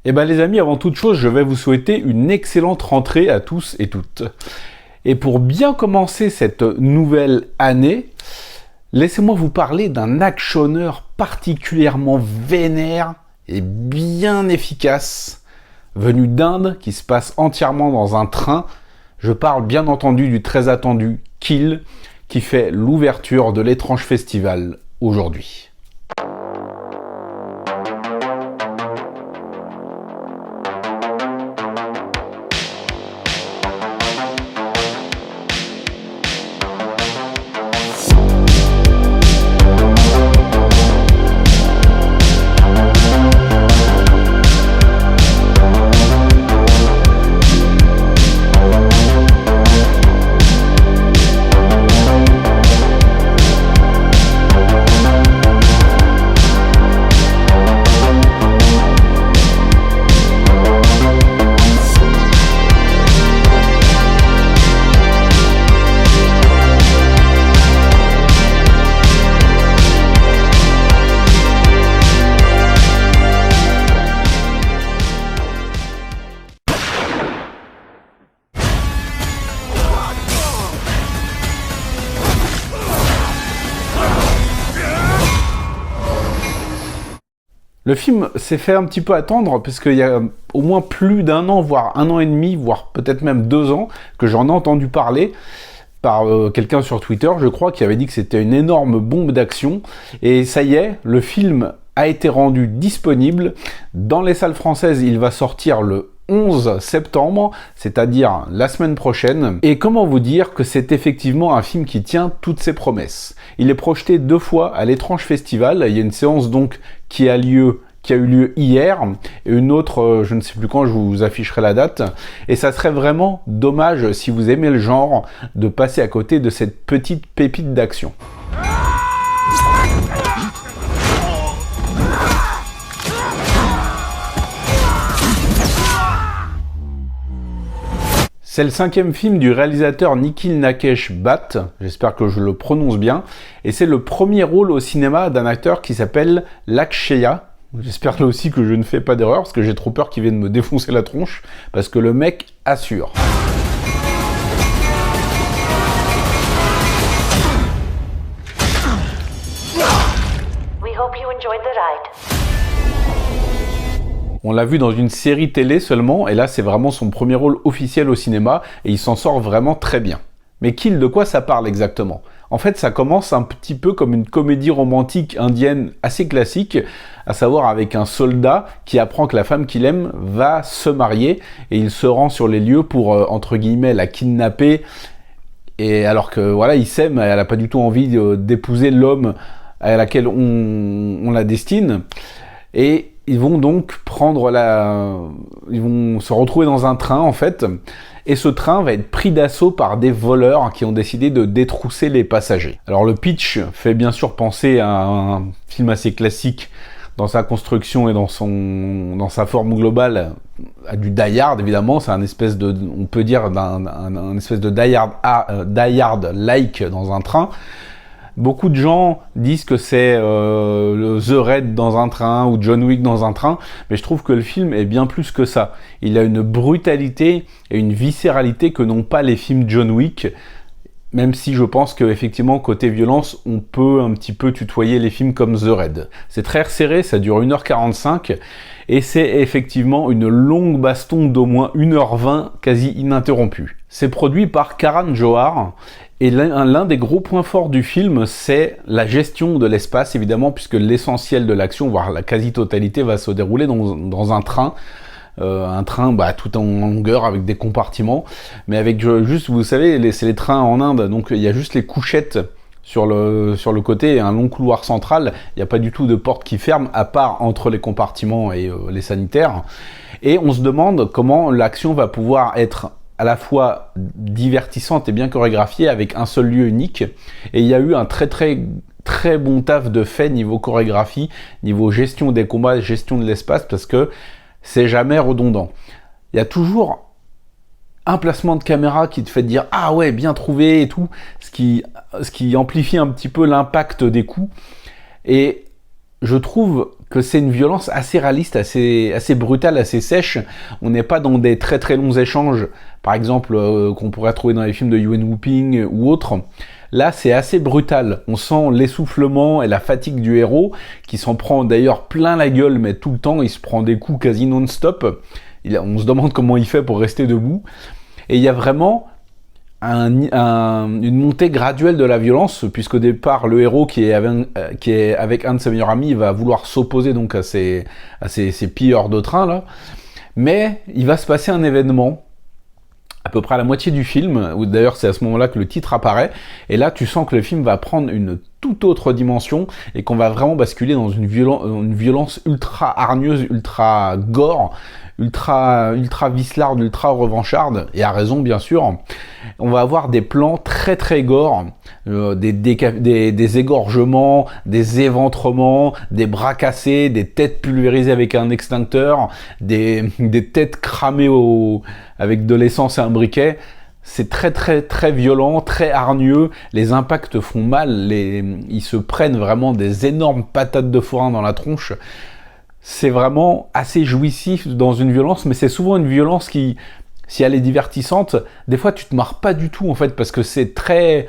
Eh bien les amis, avant toute chose, je vais vous souhaiter une excellente rentrée à tous et toutes. Et pour bien commencer cette nouvelle année, laissez-moi vous parler d'un actionneur particulièrement vénère et bien efficace, venu d'Inde, qui se passe entièrement dans un train. Je parle bien entendu du très attendu Kill, qui fait l'ouverture de l'étrange festival aujourd'hui. Le film s'est fait un petit peu attendre parce qu'il y a au moins plus d'un an, voire un an et demi, voire peut-être même 2 ans, que j'en ai entendu parler par quelqu'un sur Twitter, je crois, qui avait dit que c'était une énorme bombe d'action. Et ça y est, le film a été rendu disponible. Dans les salles françaises, il va sortir le 11 septembre, c'est-à-dire la semaine prochaine. Et comment vous dire que c'est effectivement un film qui tient toutes ses promesses. Il est projeté 2 fois à l'étrange festival. Il y a une séance donc qui a eu lieu hier, et une autre, je ne sais plus quand, je vous afficherai la date. Et ça serait vraiment dommage, si vous aimez le genre, de passer à côté de cette petite pépite d'action. C'est le 5e film du réalisateur Nikhil Nagesh Bhatt, j'espère que je le prononce bien, et c'est le premier rôle au cinéma d'un acteur qui s'appelle Lakshya. J'espère là aussi que je ne fais pas d'erreur, parce que j'ai trop peur qu'il vienne me défoncer la tronche, parce que le mec assure. We hope you enjoyed the ride. On l'a vu dans une série télé seulement, et là c'est vraiment son premier rôle officiel au cinéma, et il s'en sort vraiment très bien. Mais Kill, de quoi ça parle exactement? En fait, ça commence un petit peu comme une comédie romantique indienne assez classique, à savoir avec un soldat qui apprend que la femme qu'il aime va se marier, et il se rend sur les lieux pour, entre guillemets, la kidnapper, et alors que voilà, il s'aime, elle n'a pas du tout envie d'épouser l'homme à laquelle on la destine, et ils vont donc ils vont se retrouver dans un train en fait, et ce train va être pris d'assaut par des voleurs qui ont décidé de détrousser les passagers. Alors le pitch fait bien sûr penser à un film assez classique dans sa construction et dans sa forme globale, à du Die Hard évidemment. C'est un espèce de, on peut dire un espèce de Die Hard-like dans un train. Beaucoup de gens disent que c'est The Raid dans un train ou John Wick dans un train, mais je trouve que le film est bien plus que ça. Il a une brutalité et une viscéralité que n'ont pas les films John Wick, même si je pense qu'effectivement, côté violence, on peut un petit peu tutoyer les films comme The Raid. C'est très resserré, ça dure 1h45, et c'est effectivement une longue baston d'au moins 1h20, quasi ininterrompue. C'est produit par Karan Johar, et l'un des gros points forts du film, c'est la gestion de l'espace, évidemment, puisque l'essentiel de l'action, voire la quasi-totalité, va se dérouler dans un train. Tout en longueur avec des compartiments, mais avec juste, vous savez, c'est les trains en Inde, donc il y a juste les couchettes sur le côté et un long couloir central. Il n'y a pas du tout de porte qui ferme, à part entre les compartiments et les sanitaires. Et on se demande comment l'action va pouvoir être à la fois divertissante et bien chorégraphiée avec un seul lieu unique. Et il y a eu un très bon taf de fait niveau chorégraphie, niveau gestion des combats, gestion de l'espace, parce que c'est jamais redondant. Il y a toujours un placement de caméra qui te fait dire « Ah ouais, bien trouvé » et tout, ce qui amplifie un petit peu l'impact des coups. Et je trouve que c'est une violence assez réaliste, assez brutale, assez sèche. On n'est pas dans des très très longs échanges, par exemple, qu'on pourrait trouver dans les films de Yuen Woo-ping ou autres. Là, c'est assez brutal. On sent l'essoufflement et la fatigue du héros, qui s'en prend d'ailleurs plein la gueule, mais tout le temps, il se prend des coups quasi non-stop. On se demande comment il fait pour rester debout. Et il y a vraiment une montée graduelle de la violence, puisqu'au départ, le héros qui est avec un de ses meilleurs amis va vouloir s'opposer donc à ces pilleurs de train là. Mais il va se passer un événement à peu près à la moitié du film, où d'ailleurs c'est à ce moment-là que le titre apparaît, et là tu sens que le film va prendre une toute autre dimension, et qu'on va vraiment basculer dans une violence ultra hargneuse, ultra gore, ultra vislarde, ultra revancharde, et à raison bien sûr. On va avoir des plans très très gore, des égorgements, des éventrements, des bras cassés, des têtes pulvérisées avec un extincteur, des têtes cramées avec de l'essence et un briquet. C'est très très très violent, très hargneux, les impacts font mal, ils se prennent vraiment des énormes patates de forain dans la tronche. C'est vraiment assez jouissif dans une violence, mais c'est souvent une violence qui, si elle est divertissante, des fois tu te marres pas du tout en fait, parce que c'est très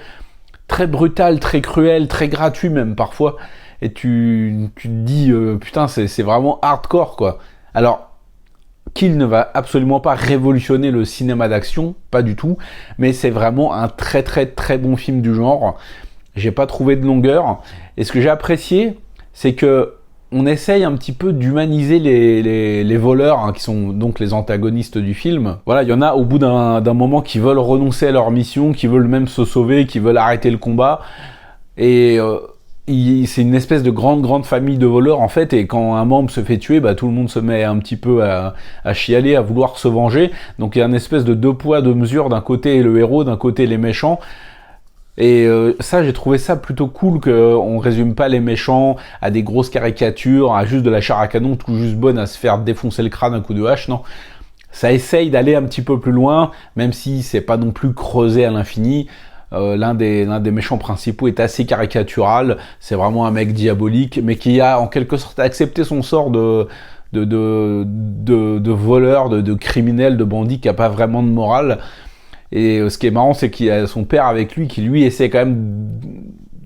très brutal, très cruel, très gratuit même parfois, et tu te dis putain c'est vraiment hardcore quoi. Alors Kill ne va absolument pas révolutionner le cinéma d'action, pas du tout, mais c'est vraiment un très très très bon film du genre. J'ai pas trouvé de longueur, et ce que j'ai apprécié, c'est que on essaye un petit peu d'humaniser les voleurs, hein, qui sont donc les antagonistes du film. Voilà, il y en a au bout d'un moment qui veulent renoncer à leur mission, qui veulent même se sauver, qui veulent arrêter le combat, et c'est une espèce de grande famille de voleurs en fait, et quand un membre se fait tuer, bah, tout le monde se met un petit peu à chialer, à vouloir se venger. Donc il y a une espèce de deux poids deux mesures, d'un côté le héros, d'un côté les méchants. Et ça, j'ai trouvé ça plutôt cool qu'on résume pas les méchants à des grosses caricatures, à juste de la chair à canon tout juste bonne à se faire défoncer le crâne à coup de hache, non. Ça essaye d'aller un petit peu plus loin, même si c'est pas non plus creusé à l'infini. L'un des méchants principaux est assez caricatural, c'est vraiment un mec diabolique, mais qui a en quelque sorte accepté son sort de voleur, de criminel, de bandit, qui a pas vraiment de morale. Et ce qui est marrant, c'est qu'il y a son père avec lui, qui lui essaie quand même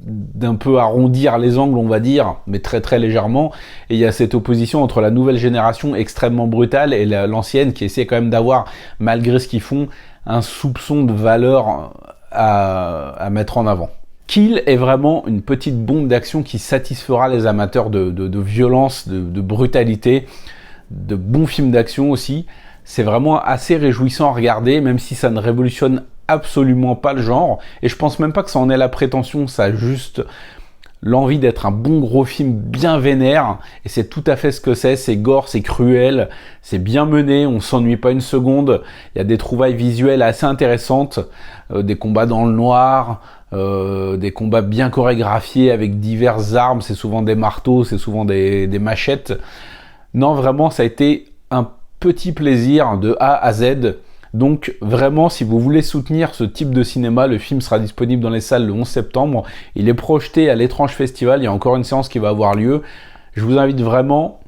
d'un peu arrondir les angles, on va dire, mais très très légèrement. Et il y a cette opposition entre la nouvelle génération extrêmement brutale et l'ancienne, qui essaie quand même d'avoir, malgré ce qu'ils font, un soupçon de valeur à mettre en avant. Kill est vraiment une petite bombe d'action qui satisfera les amateurs de violence, de brutalité, de bons films d'action aussi. C'est vraiment assez réjouissant à regarder, même si ça ne révolutionne absolument pas le genre. Et je pense même pas que ça en ait la prétention, ça a juste l'envie d'être un bon gros film bien vénère. Et c'est tout à fait ce que c'est gore, c'est cruel, c'est bien mené, on s'ennuie pas une seconde. Il y a des trouvailles visuelles assez intéressantes, des combats dans le noir, des combats bien chorégraphiés avec diverses armes, c'est souvent des marteaux, c'est souvent des machettes. Non, vraiment, ça a été un petit plaisir de A à Z. Donc vraiment, si vous voulez soutenir ce type de cinéma, le film sera disponible dans les salles le 11 septembre. Il est projeté à l'Étrange Festival, il y a encore une séance qui va avoir lieu. Je vous invite vraiment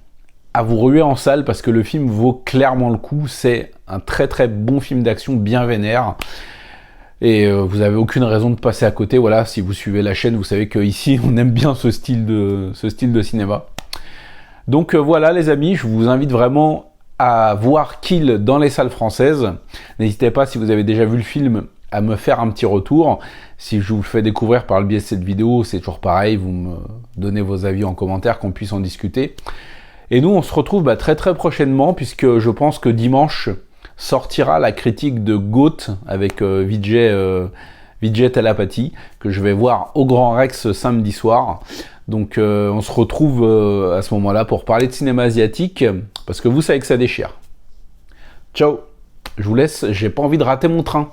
à vous ruer en salle parce que le film vaut clairement le coup. C'est un très très bon film d'action bien vénère. Et vous avez aucune raison de passer à côté. Voilà, si vous suivez la chaîne, vous savez qu'ici on aime bien ce style de cinéma. Donc voilà les amis, je vous invite vraiment à voir Kill dans les salles françaises. N'hésitez pas, si vous avez déjà vu le film, à me faire un petit retour. Si je vous le fais découvrir par le biais de cette vidéo, c'est toujours pareil, vous me donnez vos avis en commentaire, qu'on puisse en discuter. Et nous, on se retrouve très très prochainement, puisque je pense que dimanche sortira la critique de Goat avec Vijay Talapati, que je vais voir au Grand Rex samedi soir. Donc on se retrouve à ce moment-là pour parler de cinéma asiatique, parce que vous savez que ça déchire. Ciao, je vous laisse, j'ai pas envie de rater mon train.